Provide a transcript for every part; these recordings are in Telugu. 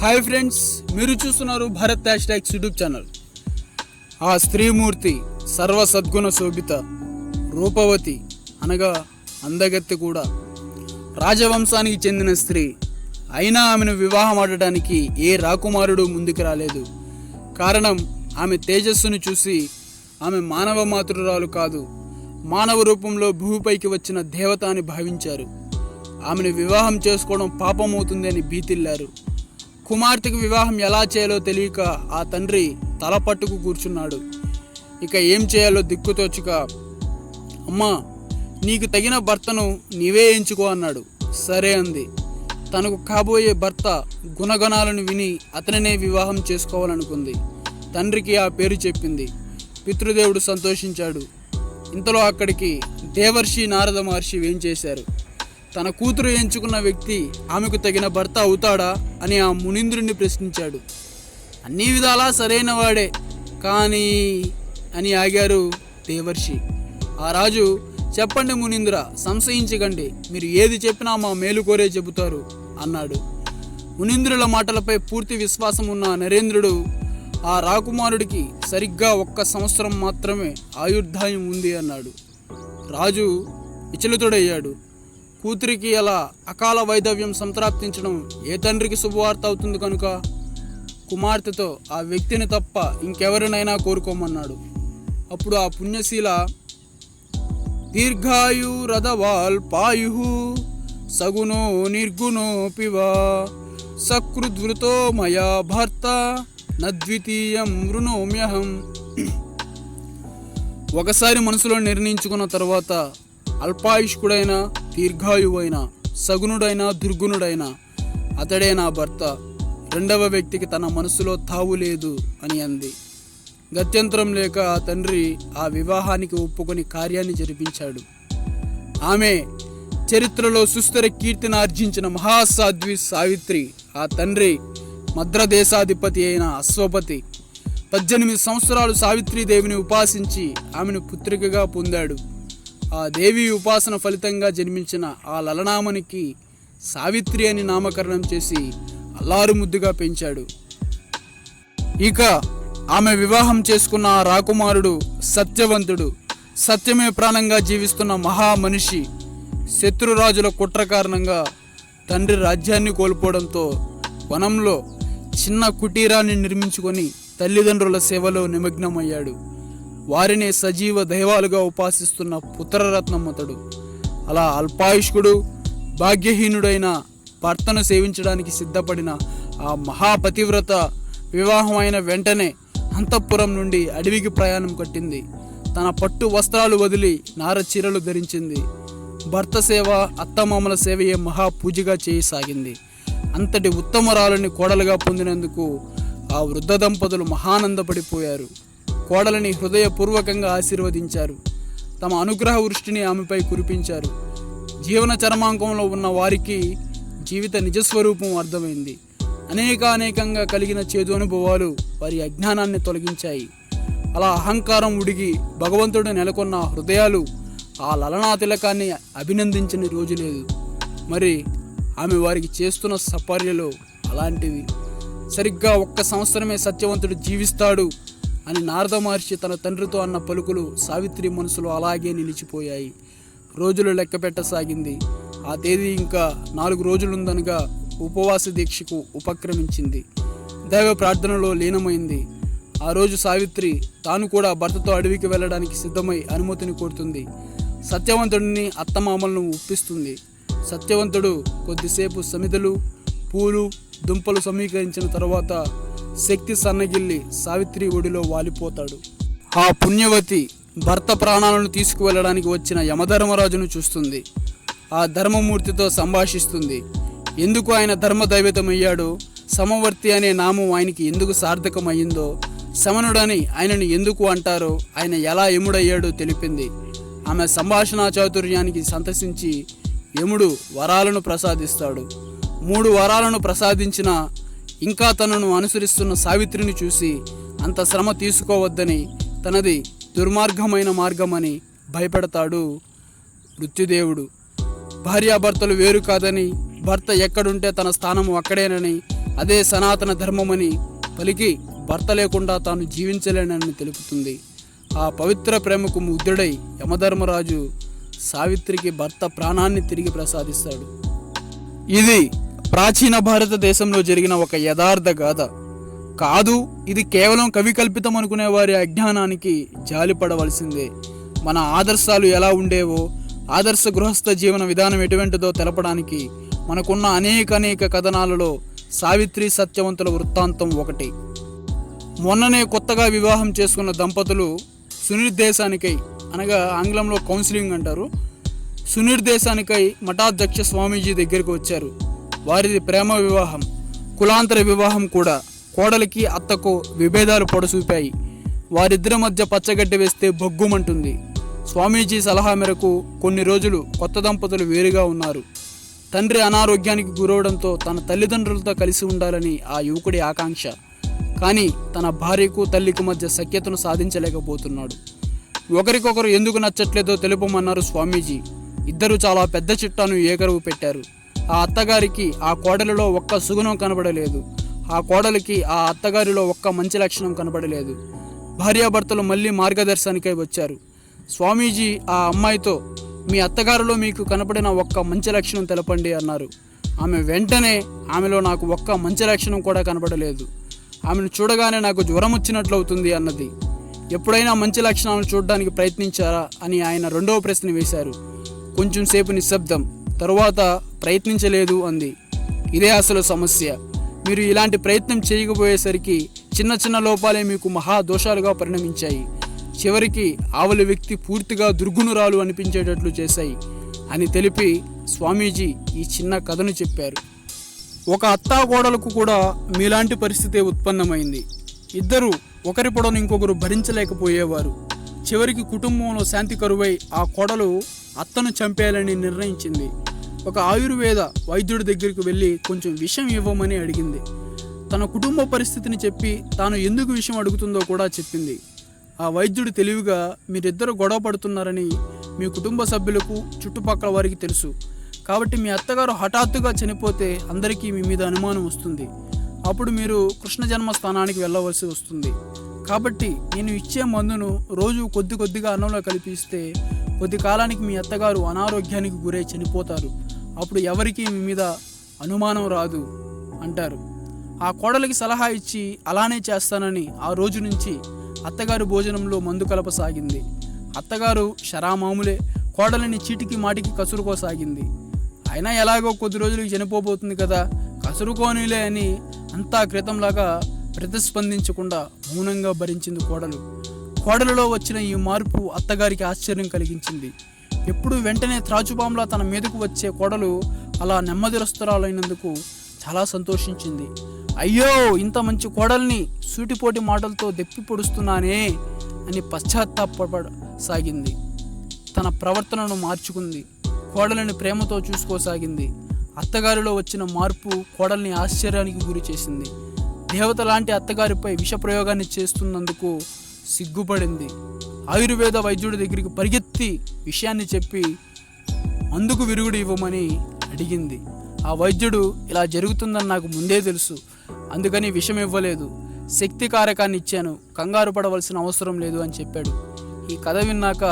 హాయ్ ఫ్రెండ్స్, మీరు చూస్తున్నారు Bharat hash tags YouTube channel. ఆ స్త్రీమూర్తి సర్వ సద్గుణ శోభిత రూపవతి అనగా అందగత్తె కూడా రాజవంశానికి చెందిన స్త్రీ అయినా ఆమెను వివాహం ఆడటానికి ఏ రాకుమారుడు ముందుకు రాలేదు. కారణం, ఆమె తేజస్సును చూసి ఆమె మానవ మాతృరాలు కాదు, మానవ రూపంలో భూమిపైకి వచ్చిన దేవత అని భావించారు. ఆమెను వివాహం చేసుకోవడం పాపమవుతుంది అని భీతిల్లారు. కుమార్తెకు వివాహం ఎలా చేయాలో తెలియక ఆ తండ్రి తల పట్టుకు కూర్చున్నాడు. ఇక ఏం చేయాలో దిక్కుతోచుక, అమ్మా, నీకు తగిన భర్తను నీవే ఎంచుకో అన్నాడు. సరే అంది. తనకు కాబోయే భర్త గుణగణాలను విని అతనినే వివాహం చేసుకోవాలనుకుంది. తండ్రికి ఆ పేరు చెప్పింది. పితృదేవుడు సంతోషించాడు. ఇంతలో అక్కడికి దేవర్షి నారద మహర్షి వేంచేశారు. తన కూతురు ఎంచుకున్న వ్యక్తి ఆమెకు తగిన భర్త అవుతాడా అని ఆ మునీంద్రుడిని ప్రశ్నించాడు. అన్ని విధాలా సరైన వాడే, కానీ అని ఆగారు దేవర్షి. ఆ రాజు, చెప్పండి మునీంద్ర, సంశయించకండి, మీరు ఏది చెప్పినా మా మేలు కోరే చెబుతారు అన్నాడు. మునీంద్రుల మాటలపై పూర్తి విశ్వాసం ఉన్న నరేంద్రుడు, ఆ రాకుమారుడికి సరిగ్గా 1 సంవత్సరం మాత్రమే ఆయుర్దాయం ఉంది అన్నాడు. రాజు విచలితుడయ్యాడు. కూతురికి అలా అకాల వైధవ్యం సంప్రాప్తించడం ఏ తండ్రికి శుభవార్త అవుతుంది కనుక కుమార్తెతో ఆ వ్యక్తిని తప్ప ఇంకెవరినైనా కోరుకోమన్నాడు. అప్పుడు ఆ పుణ్యశీల, దీర్ఘాయురధవాల్పాయు సగుణో నిర్గుణో పివా సకృద్వృతో మయా భర్త నద్వితీయం వృణోమ్యహం. ఒకసారి మనసులో నిర్ణయించుకున్న తర్వాత అల్పాయుష్కుడైన, దీర్ఘాయువైన, సగుణుడైన, దుర్గుణుడైన అతడే నా భర్త. రెండవ వ్యక్తికి తన మనసులో తావు లేదు అని అంది. గత్యంతరం లేక ఆ తండ్రి ఆ వివాహానికి ఒప్పుకొని కార్యాన్ని జరిపించాడు. ఆమె చరిత్రలో సుస్థిర కీర్తిని ఆర్జించిన మహాసాధ్వి సావిత్రి. ఆ తండ్రి మద్రదేశాధిపతి అయిన అశ్వపతి 18 సంవత్సరాలు సావిత్రీదేవిని ఉపాసించి ఆమెను పుత్రికగా పొందాడు. ఆ దేవి ఉపాసన ఫలితంగా జన్మించిన ఆ లలనామనికి సావిత్రి అని నామకరణం చేసి అల్లారు ముద్దుగా పెంచాడు. ఇక ఆమె వివాహం చేసుకున్న ఆ రాకుమారుడు సత్యవంతుడు, సత్యమే ప్రాణంగా జీవిస్తున్న మహామనిషి. శత్రురాజుల కుట్ర కారణంగా తండ్రి రాజ్యాన్ని కోల్పోవడంతో వనంలో చిన్న కుటీరాన్ని నిర్మించుకొని తల్లిదండ్రుల సేవలో నిమగ్నమయ్యాడు. వారినే సజీవ దైవాలుగా ఉపాసిస్తున్న పుత్రరత్నం అతడు. అలా అల్పాయుష్కుడు, భాగ్యహీనుడైన భర్తను సేవించడానికి సిద్ధపడిన ఆ మహాపతివ్రత వివాహం అయిన వెంటనే అంతఃపురం నుండి అడవికి ప్రయాణం కట్టింది. తన పట్టు వస్త్రాలు వదిలి నారచీరలు ధరించింది. భర్త సేవ, అత్తమామల సేవయే మహాపూజగా చేయసాగింది. అంతటి ఉత్తమరాలని కోడలుగా పొందినందుకు ఆ వృద్ధ దంపతులు మహానందపడిపోయారు. కోడలని హృదయపూర్వకంగా ఆశీర్వదించారు. తమ అనుగ్రహ వృష్టిని ఆమెపై కురిపించారు. జీవన చరమాంకంలో ఉన్న వారికి జీవిత నిజస్వరూపం అర్థమైంది. అనేకంగా కలిగిన చేదు అనుభవాలు వారి అజ్ఞానాన్ని తొలగించాయి. అలా అహంకారం ఉడిగి భగవంతుడు నెలకొన్న హృదయాలు ఆ లలనా తిలకాన్ని అభినందించని రోజు లేదు. మరి ఆమె వారికి చేస్తున్న సపర్యలు అలాంటివి. సరిగ్గా 1 సంవత్సరమే సత్యవంతుడు జీవిస్తాడు అని నారద మహర్షి తన తండ్రితో అన్న పలుకులు సావిత్రి మనసులో అలాగే నిలిచిపోయాయి. రోజులు లెక్క పెట్టసాగింది. ఆ తేదీ ఇంకా 4 రోజులుందనగా ఉపవాస దీక్షకు ఉపక్రమించింది. దైవ ప్రార్థనలో లీనమైంది. ఆ రోజు సావిత్రి తాను కూడా భర్తతో అడవికి వెళ్ళడానికి సిద్ధమై అనుమతిని కోరుతుంది. సత్యవంతుడిని, అత్తమామలను ఒప్పిస్తుంది. సత్యవంతుడు కొద్దిసేపు సమిధలు, పూలు, దుంపలు సమీకరించిన తర్వాత శక్తి సన్నగిల్లి సావిత్రి ఒడిలో వాలిపోతాడు. ఆ పుణ్యవతి భర్త ప్రాణాలను తీసుకువెళ్ళడానికి వచ్చిన యమధర్మరాజును చూస్తుంది. ఆ ధర్మమూర్తితో సంభాషిస్తుంది. ఎందుకు ఆయన ధర్మదైవతమయ్యాడో, సమవర్తి అనే నామం ఆయనకి ఎందుకు సార్థకమయ్యిందో, శమనుడని ఆయనను ఎందుకు అంటారో, ఆయన ఎలా యముడయ్యాడో తెలిపింది. ఆమె సంభాషణా చాతుర్యానికి సంతసించి యముడు వరాలను ప్రసాదిస్తాడు. 3 వరాలను ప్రసాదించిన ఇంకా తనను అనుసరిస్తున్న సావిత్రిని చూసి అంత శ్రమ తీసుకోవద్దని, తనది దుర్మార్గమైన మార్గమని భయపెడతాడు మృత్యుదేవుడు. భార్యాభర్తలు వేరు కాదని, భర్త ఎక్కడుంటే తన స్థానము అక్కడేనని, అదే సనాతన ధర్మమని పలికి భర్త లేకుండా తాను జీవించలేనని తెలుపుతుంది. ఆ పవిత్ర ప్రేమకు ముగ్ధుడై యమధర్మరాజు సావిత్రికి భర్త ప్రాణాన్ని తిరిగి ప్రసాదిస్తాడు. ఇది ప్రాచీన భారతదేశంలో జరిగిన ఒక యథార్థ గాథ కాదు. ఇది కేవలం కవి కల్పితం అనుకునే వారి అజ్ఞానానికి జాలిపడవలసిందే. మన ఆదర్శాలు ఎలా ఉండేవో, ఆదర్శ గృహస్థ జీవన విధానం ఎటువంటిదో తెలపడానికి మనకున్న అనేక కథనాలలో సావిత్రి సత్యవంతుల వృత్తాంతం ఒకటి. మొన్ననే కొత్తగా వివాహం చేసుకున్న దంపతులు సునిర్దేశానికై, అనగా ఆంగ్లంలో కౌన్సిలింగ్ అంటారు, సునిర్దేశానికై మఠాధ్యక్ష స్వామీజీ దగ్గరికి వచ్చారు. వారిది ప్రేమ వివాహం, కులాంతర వివాహం కూడా. కోడలికి అత్తకు విభేదాలు పొడసూపాయి. వారిద్దరి మధ్య పచ్చగడ్డి వేస్తే బొగ్గుమంటుంది. స్వామీజీ సలహా మేరకు కొన్ని రోజులు కొత్త దంపతులు వేరుగా ఉన్నారు. తండ్రి అనారోగ్యానికి గురవడంతో తన తల్లిదండ్రులతో కలిసి ఉండాలని ఆ యువకుడి ఆకాంక్ష. కానీ తన భార్యకు తల్లికి మధ్య సఖ్యతను సాధించలేకపోతున్నాడు. ఒకరికొకరు ఎందుకు నచ్చట్లేదో తెలుపమన్నారు స్వామీజీ. ఇద్దరు చాలా పెద్ద చిట్టాను ఏకరువు పెట్టారు. ఆ అత్తగారికి ఆ కోడలిలో ఒక్క సుగుణం కనబడలేదు. ఆ కోడలికి ఆ అత్తగారిలో ఒక్క మంచి లక్షణం కనబడలేదు. భార్యాభర్తలు మళ్ళీ మార్గదర్శనానికై వచ్చారు. స్వామీజీ ఆ అమ్మాయితో, మీ అత్తగారిలో మీకు కనపడిన ఒక్క మంచి లక్షణం తెలపండి అన్నారు. ఆమె వెంటనే, ఆమెలో నాకు ఒక్క మంచి లక్షణం కూడా కనబడలేదు. ఆమెను చూడగానే నాకు జ్వరం వచ్చినట్లు అవుతుంది అన్నది. ఎప్పుడైనా మంచి లక్షణాలను చూడడానికి ప్రయత్నించారా అని ఆయన రెండవ ప్రశ్న వేశారు. కొంచెం సేపు నిశ్శబ్దం. తరువాత ప్రయత్నించలేదు అంది. ఇదే అసలు సమస్య. మీరు ఇలాంటి ప్రయత్నం చేయకపోయేసరికి చిన్న లోపాలే మీకు మహా దోషాలుగా పరిణమించాయి. చివరికి ఆవలి వ్యక్తి పూర్తిగా దుర్గుణురాలు అనిపించేటట్లు చేశాయి అని తెలిపి స్వామీజీ ఈ చిన్న కథను చెప్పారు. ఒక అత్తాకోడలకు కూడా మీలాంటి పరిస్థితే ఉత్పన్నమైంది. ఇద్దరు ఒకరి పొడను ఇంకొకరు భరించలేకపోయేవారు. చివరికి కుటుంబంలో శాంతి కరువై ఆ కోడలు అత్తను చంపేయాలని నిర్ణయించింది. ఒక ఆయుర్వేద వైద్యుడి దగ్గరికి వెళ్ళి కొంచెం విషం ఇవ్వమని అడిగింది. తన కుటుంబ పరిస్థితిని చెప్పి తాను ఎందుకు విషయం అడుగుతుందో కూడా చెప్పింది. ఆ వైద్యుడు తెలివిగా, మీరిద్దరు గొడవ పడుతున్నారని మీ కుటుంబ సభ్యులకు చుట్టుపక్కల వారికి తెలుసు. కాబట్టి మీ అత్తగారు హఠాత్తుగా చనిపోతే అందరికీ మీ మీద అనుమానం వస్తుంది. అప్పుడు మీరు కృష్ణ జన్మస్థానానికి వెళ్ళవలసి వస్తుంది. కాబట్టి నేను ఇచ్చే మందును రోజు కొద్దిగా అన్నంలో కలిపిస్తే కొద్ది కాలానికి మీ అత్తగారు అనారోగ్యానికి గురై చనిపోతారు. అప్పుడు ఎవరికీ మీ మీద అనుమానం రాదు అంటారు. ఆ కోడలికి సలహా ఇచ్చి అలానే చేస్తానని ఆ రోజు నుంచి అత్తగారు భోజనంలో మందు కలపసాగింది. అత్తగారు షరామాములే కోడలిని చీటికి మాటికి కసురుకోసాగింది. అయినా ఎలాగో కొద్ది రోజులకి చనిపోబోతుంది కదా, కసురుకోనిలే అని అంతా క్రితంలాగా ప్రతిస్పందించకుండా మౌనంగా భరించింది కోడలు. కోడలిలో వచ్చిన ఈ మార్పు అత్తగారికి ఆశ్చర్యం కలిగించింది. ఎప్పుడు వెంటనే త్రాచుపాంలా తన మీదకు వచ్చే కోడలు అలా నెమ్మదిరస్తురాలైనందుకు చాలా సంతోషించింది. అయ్యో, ఇంత మంచి కోడల్ని సూటిపోటి మాటలతో దెప్పి పొడుస్తున్నానే అని పశ్చాత్తాపడసాగింది. తన ప్రవర్తనను మార్చుకుంది. కోడలిని ప్రేమతో చూసుకోసాగింది. అత్తగారిలో వచ్చిన మార్పు కోడల్ని ఆశ్చర్యానికి గురి చేసింది. దేవత లాంటి అత్తగారిపై విషప్రయోగాన్ని చేస్తున్నందుకు సిగ్గుపడింది. ఆయుర్వేద వైద్యుడి దగ్గరికి పరిగెత్తి విషయాన్ని చెప్పి మందుకు విరుగుడు ఇవ్వమని అడిగింది. ఆ వైద్యుడు, ఇలా జరుగుతుందని నాకు ముందే తెలుసు, అందుకని విషం ఇవ్వలేదు, శక్తి కారకాన్ని ఇచ్చాను, కంగారు పడవలసిన అవసరం లేదు అని చెప్పాడు. ఈ కథ విన్నాక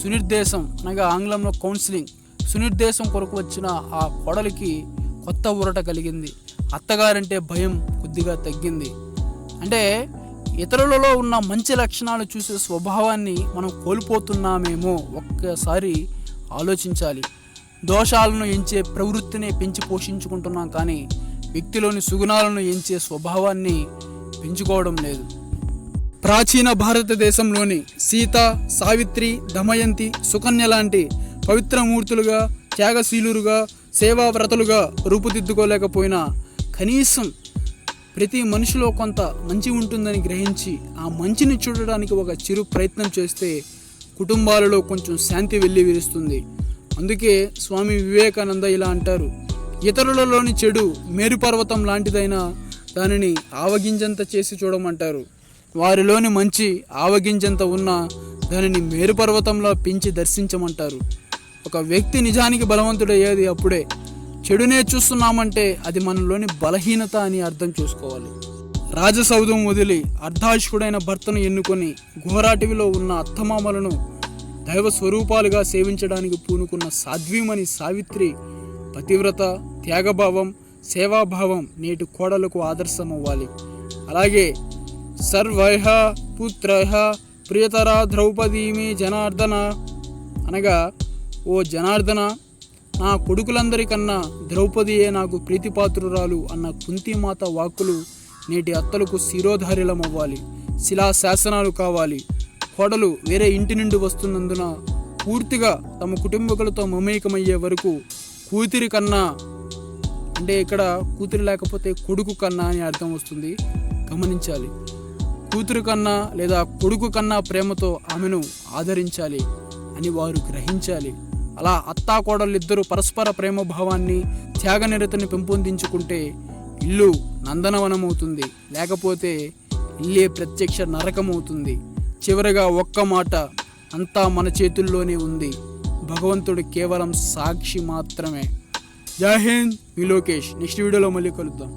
సునిర్దేశం, అనగా ఆంగ్లంలో కౌన్సిలింగ్, సునిర్దేశం కొరకు వచ్చిన ఆ కోడలికి కొత్త ఊరట కలిగింది. అత్తగారంటే భయం కొద్దిగా తగ్గింది. అంటే ఇతరులలో ఉన్న మంచి లక్షణాలు చూసే స్వభావాన్ని మనం కోల్పోతున్నామేమో ఒక్కసారి ఆలోచించాలి. దోషాలను ఎంచే ప్రవృత్తిని పెంచి పోషించుకుంటున్నాం, కానీ వ్యక్తిలోని సుగుణాలను ఎంచే స్వభావాన్ని పెంచుకోవడం లేదు. ప్రాచీన భారతదేశంలోని సీత, సావిత్రి, దమయంతి, సుకన్య లాంటి పవిత్రమూర్తులుగా, త్యాగశీలురుగా, సేవావ్రతలుగా రూపుదిద్దుకోలేకపోయినా కనీసం ప్రతి మనిషిలో కొంత మంచి ఉంటుందని గ్రహించి ఆ మంచిని చూడడానికి ఒక చిరు ప్రయత్నం చేస్తే కుటుంబాలలో కొంచెం శాంతి వెళ్ళి విరుస్తుంది. అందుకే స్వామి వివేకానంద ఇలా అంటారు, ఇతరులలోని చెడు మేరుపర్వతం లాంటిదైనా దానిని ఆవగింజంత చేసి చూడమంటారు. వారిలోని మంచి ఆవగింజంత ఉన్నా దానిని మేరుపర్వతంలో పెంచి దర్శించమంటారు. ఒక వ్యక్తి నిజానికి బలవంతుడయ్యేది అప్పుడే చెడునే చూస్తున్నామంటే అది మనలోని బలహీనత అని అర్థం చేసుకోవాలి. రాజసౌధం వదిలి అర్ధాశకుడైన భర్తను ఎన్నుకొని ఘోరాటివిలో ఉన్న అత్తమామలను దైవ స్వరూపాలుగా సేవించడానికి పూనుకున్న సాధ్వీమణి సావిత్రి పతివ్రత, త్యాగభావం, సేవాభావం నేటి కోడలకు ఆదర్శం అవ్వాలి. అలాగే సర్వైః పుత్రైః ప్రియతరా ద్రౌపదీమి జనార్దన అనగా, ఓ జనార్దన, నా కొడుకులందరికన్నా ద్రౌపదియే నాకు ప్రీతిపాత్రురాలు అన్న కుంతిమాత వాక్కులు నేటి అత్తలకు శిరోధార్యలమవ్వాలి, శిలా శాసనాలు కావాలి. కోడలు వేరే ఇంటి నుండి వస్తున్నందున పూర్తిగా తమ కుటుంబకులతో మమేకమయ్యే వరకు కూతురి కన్నా, అంటే ఇక్కడ కూతురు లేకపోతే కొడుకు కన్నా అని అర్థం వస్తుంది, గమనించాలి. కూతురు కన్నా లేదా కొడుకు కన్నా ప్రేమతో ఆమెను ఆదరించాలి అని వారు గ్రహించాలి. అలా అత్తా కోడళ్ళిద్దరూ పరస్పర ప్రేమ భావాన్ని, త్యాగనిరతని పెంపొందించుకుంటే ఇల్లు నందనవనమవుతుంది, లేకపోతే ఇల్లే ప్రత్యక్ష నరకమవుతుంది. చివరగా ఒక్క మాట, అంతా మన చేతుల్లోనే ఉంది, భగవంతుడు కేవలం సాక్షి మాత్రమే. జై హింద్, మీ లోకేష్. నెక్స్ట్ వీడియోలో మళ్ళీ కలుద్దాం.